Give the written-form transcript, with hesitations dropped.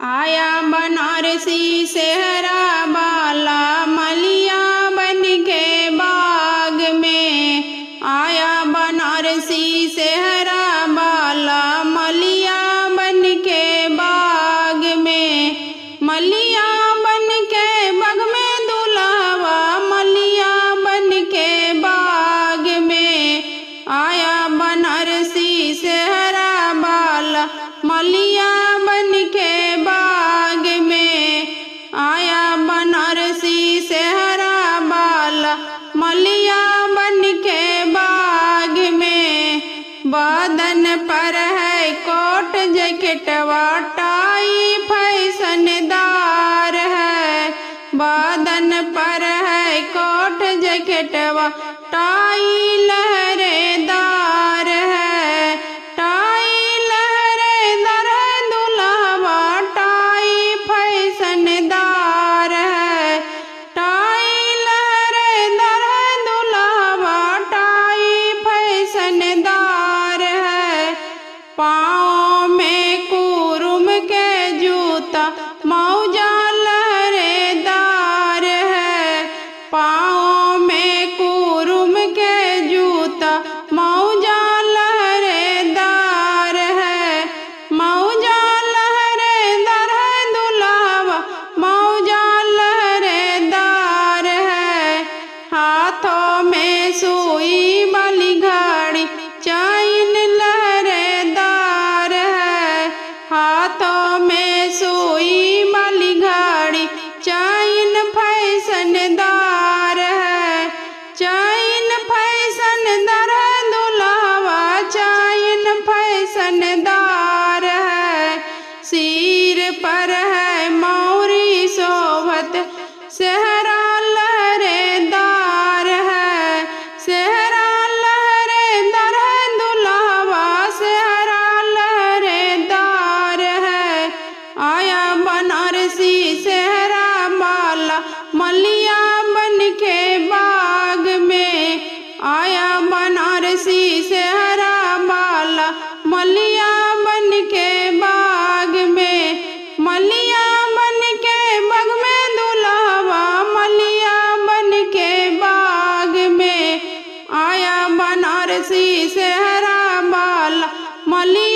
आया बनारसी सेहरा बाला मलिया बन के बाग में। आया बनारसी सेहरा बाला मलिया बन के बाग में। मलिया बन के बाग में दुल्हवा मलिया बन के बाग में। आया बनारसी सेहरा बाला मलिया बन के बाग में। आया बनारसी सेहरा बाला मलिया बन के बाग में। बदन पर है कोट जैकेटवा टाई फैशनदार है। बदन पर है कोट जैकेटवा टाई लहरेदार है। टाई लहरेदार है दुल्हवा टाई फैशनदार है। टाई लहरेदार है दुल्हवा टाई फैशनदार है। पाँव में कुरुम के जूता मौजा लहरेदार है। पाँव में कुरुम के जूता मौजा लहरेदार है। मौजा लहरेदार है दुल्हवा मौजा लहरेदार है। हाथों में सुई वाली घड़ी चैन लहरेदार है। हाथों में सुई वाली घड़ी चैन फैशनदार है। चैन फैशनदार है दुल्हवा चैन फैशनदार है। सिर पर है मौरी शोभत सेहरा लहरेदार है। सेहरा लहरेदार है दुल्हवा सेहरा लहरेदार है। आया बनारसी सेहरा बाला मलिया बन के बाग में। आया बनारसी सेहरा बाला मलिया बन के बाग में। मलिया बन के बाग में दुल्हवा मलिया बन के बाग में। आया बनारसी सेहरा बाला मलिया